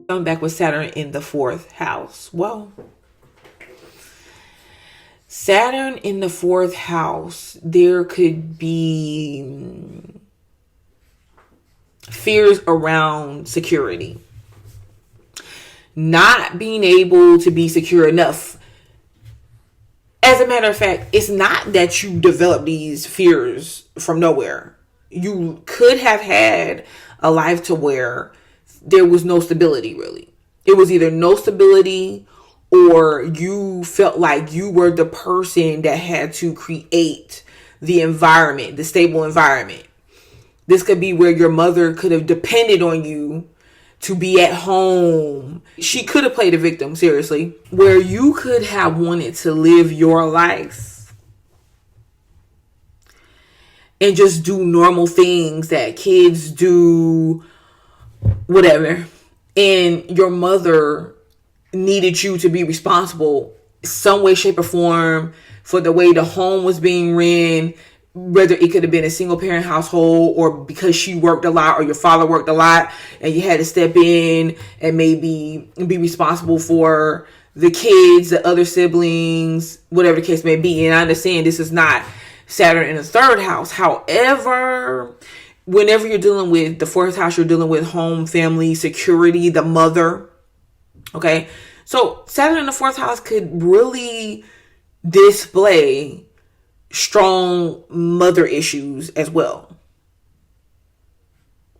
Coming back with Saturn in the fourth house. Well, Saturn in the fourth house, there could be fears around security. Not being able to be secure enough. As a matter of fact, it's not that you develop these fears from nowhere. You could have had a life to where there was no stability, really. It was either no stability, or you felt like you were the person that had to create the environment, the stable environment. This could be where your mother could have depended on you to be at home. She could have played a victim, seriously. Where you could have wanted to live your life and just do normal things that kids do, whatever. And your mother needed you to be responsible some way, shape, or form for the way the home was being ran, whether it could have been a single parent household, or because she worked a lot or your father worked a lot and you had to step in and maybe be responsible for the kids, the other siblings, whatever the case may be. And I understand this is not Saturn in the third house. However, whenever you're dealing with the fourth house, you're dealing with home, family, security, the mother. Okay. So Saturn in the fourth house could really display strong mother issues as well.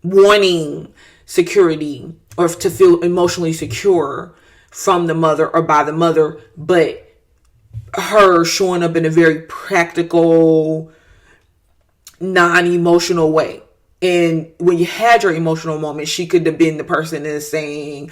Wanting security or to feel emotionally secure from the mother or by the mother, but her showing up in a very practical, non-emotional way. And when you had your emotional moment, she could have been the person that's saying,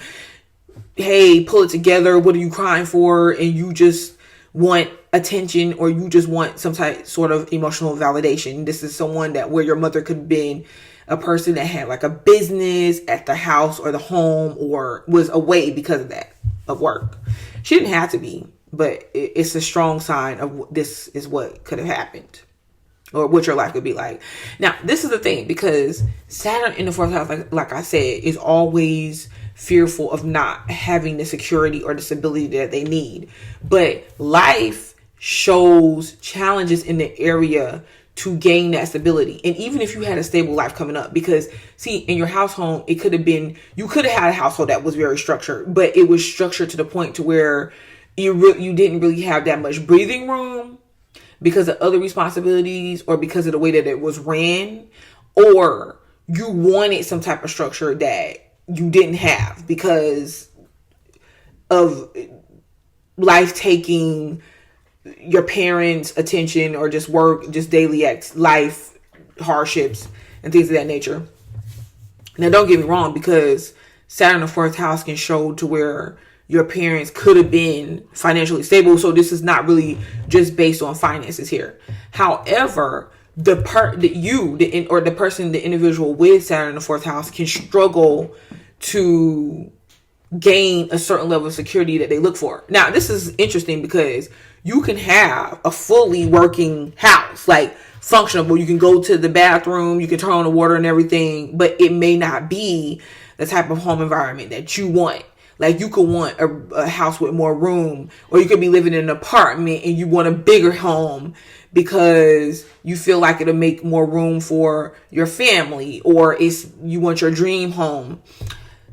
hey, pull it together. What are you crying for? And you just want attention, or you just want some type sort of emotional validation. This is someone that where your mother could have been a person that had like a business at the house or the home, or was away because of that, of work. She didn't have to be, but it's a strong sign of this is what could have happened, or what your life could be like. Now, this is the thing, because Saturn in the fourth house, like I said, is always fearful of not having the security or the stability that they need. But life shows challenges in the area to gain that stability. And even if you had a stable life coming up, because see, in your household, it could have been, you could have had a household that was very structured, but it was structured to the point to where you didn't really have that much breathing room because of other responsibilities, or because of the way that it was ran, or you wanted some type of structure that you didn't have because of life taking your parents' attention, or just work, just daily life hardships and things of that nature. Now, don't get me wrong, because Saturn in the fourth house can show to where your parents could have been financially stable. So this is not really just based on finances here. However, the individual with Saturn in the fourth house can struggle to gain a certain level of security that they look for. Now, this is interesting because you can have a fully working house, like functional. You can go to the bathroom, you can turn on the water and everything, but it may not be the type of home environment that you want. Like, you could want a house with more room, or you could be living in an apartment and you want a bigger home because you feel like it'll make more room for your family, or you want your dream home.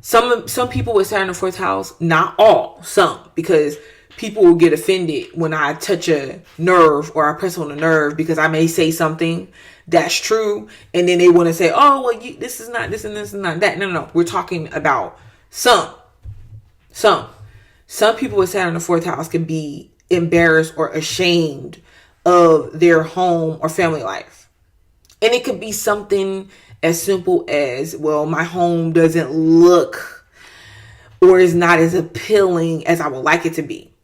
Some people with Saturn in the fourth house, not all, some, because people will get offended when I touch a nerve or I press on a nerve, because I may say something that's true, and then they want to say, oh, well, this is not this and this is not that. No. We're talking about some people with Saturn in the fourth house can be embarrassed or ashamed of their home or family life. And it could be something as simple as, well, my home doesn't look or is not as appealing as I would like it to be.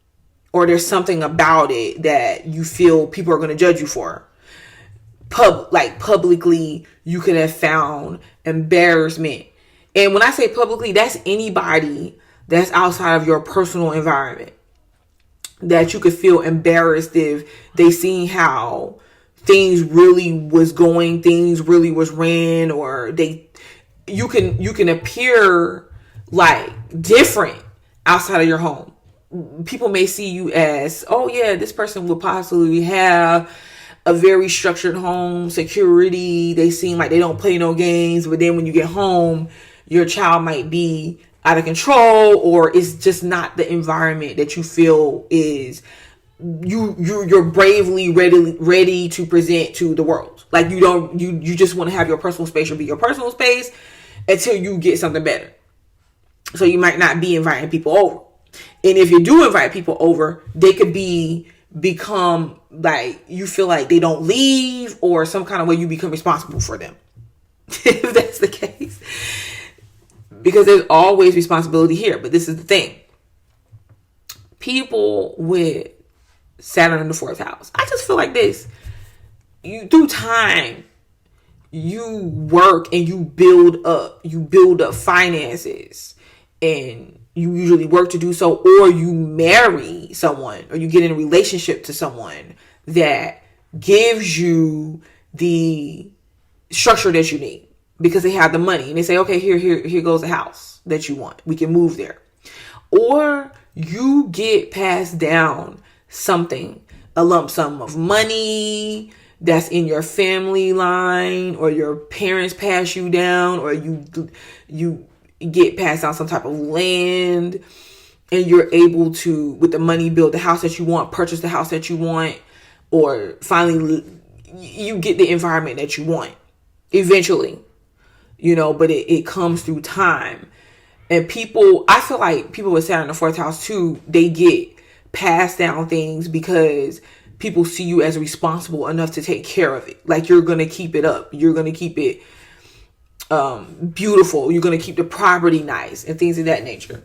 Or there's something about it that you feel people are going to judge you for. Publicly, you could have found embarrassment. And when I say publicly, that's anybody that's outside of your personal environment, that you could feel embarrassed if they seen how things really was going, things really was ran, or you can appear like different outside of your home. People may see you as, oh yeah, this person would possibly have a very structured home, security. They seem like they don't play no games. But then when you get home, your child might be out of control, or it's just not the environment that you feel is you're bravely ready to present to the world. Like you just want to have your personal space or be your personal space until you get something better. So you might not be inviting people over. And if you do invite people over, they could become like, you feel like they don't leave, or some kind of way you become responsible for them. If that's the case. Because there's always responsibility here. But this is the thing. People with Saturn in the 4th house, I just feel like this. Through time, you work and you build up finances, and you usually work to do so, or you marry someone, or you get in a relationship to someone that gives you the structure that you need because they have the money, and they say, okay, here goes the house that you want. We can move there. Or you get passed down something, a lump sum of money that's in your family line, or your parents pass you down, or you get passed down some type of land, and you're able to, with the money, build the house that you want, purchase the house that you want, or finally you get the environment that you want eventually, but it comes through time. And I feel like people with Saturn in the 4th house too, they get passed down things because people see you as responsible enough to take care of it. Like, you're going to keep it up. You're going to keep it beautiful. You're going to keep the property nice and things of that nature.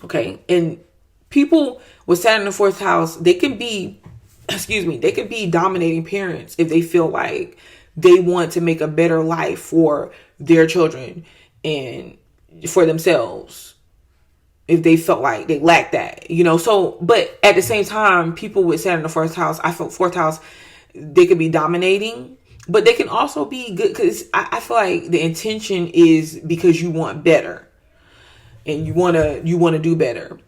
Okay. And people with Saturn in the 4th house, they can be dominating parents if they feel like they want to make a better life for their children and for themselves, if they felt like they lacked that, so, but at the same time, people with Saturn in the 4th house, I feel 4th house, they could be dominating, but they can also be good, because I feel like the intention is because you want better, and you want to do better,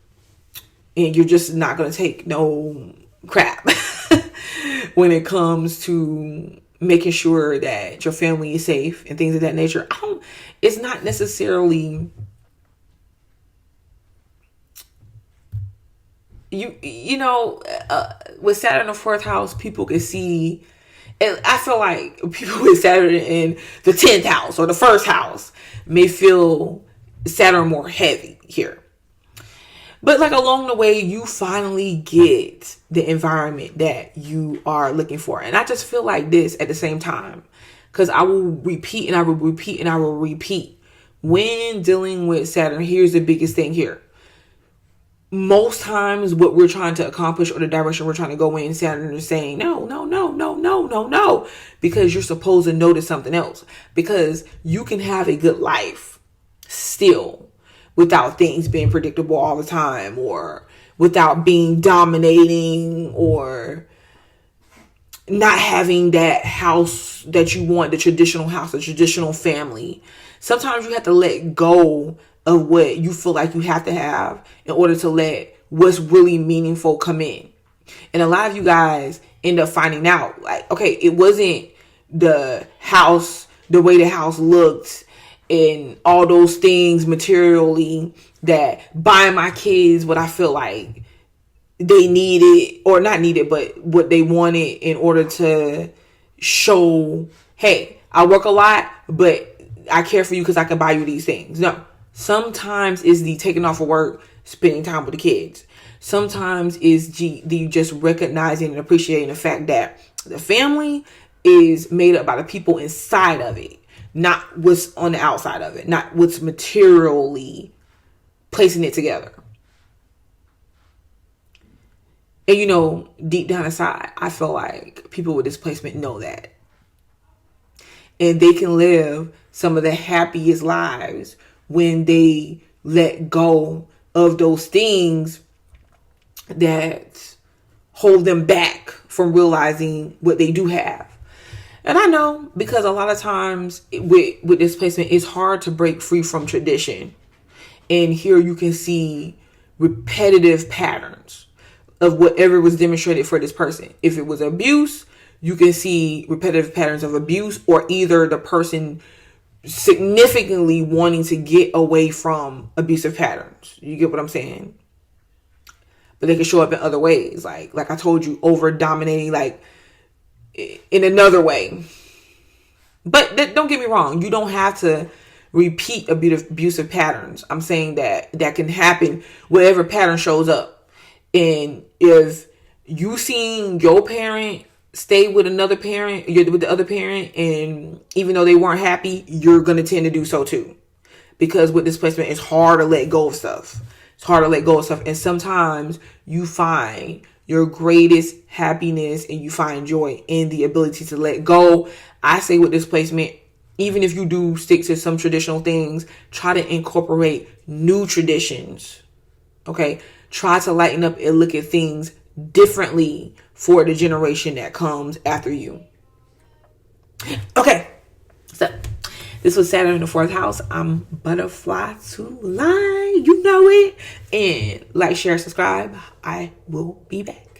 and you're just not going to take no crap when it comes to making sure that your family is safe and things of that nature. It's not necessarily with Saturn in the 4th house, people can see, and I feel like people with Saturn in the 10th house or the 1st house may feel Saturn more heavy here. But like along the way, you finally get the environment that you are looking for. And I just feel like this at the same time, because I will repeat and I will repeat and I will repeat. When dealing with Saturn, here's the biggest thing here. Most times what we're trying to accomplish, or the direction we're trying to go in, Saturn is saying, no, because you're supposed to notice something else. Because you can have a good life still without things being predictable all the time, or without being dominating, or not having that house that you want, the traditional house, the traditional family. Sometimes you have to let go of what you feel like you have to have in order to let what's really meaningful come in. And a lot of you guys end up finding out, like, okay, it wasn't the house, the way the house looked, and all those things materially, that buying my kids what I feel like they needed, or not needed, but what they wanted in order to show, hey, I work a lot, but I care for you because I can buy you these things. No, sometimes it's the taking off of work, spending time with the kids. Sometimes it's the just recognizing and appreciating the fact that the family is made up by the people inside of it, not what's on the outside of it, not what's materially placing it together. And deep down inside, I feel like people with displacement know that. And they can live some of the happiest lives when they let go of those things that hold them back from realizing what they do have. And I know, because a lot of times with displacement, it's hard to break free from tradition. And here you can see repetitive patterns of whatever was demonstrated for this person. If it was abuse, you can see repetitive patterns of abuse, or either the person significantly wanting to get away from abusive patterns. You get what I'm saying? But they can show up in other ways. Like I told you, over dominating, like in another way. But don't get me wrong. You don't have to repeat abusive patterns. I'm saying that can happen wherever pattern shows up. And if you seen your parent stay with another parent, you're with the other parent, and even though they weren't happy, you're going to tend to do so too. Because with displacement, it's hard to let go of stuff. It's hard to let go of stuff. And sometimes you find your greatest happiness and you find joy in the ability to let go. I say with displacement, even if you do stick to some traditional things, try to incorporate new traditions. Okay? Try to lighten up and look at things differently for the generation that comes after you. Okay. So this was Saturn in the 4th house. I'm Butterfly to Line. You know it. And like, share, subscribe. I will be back.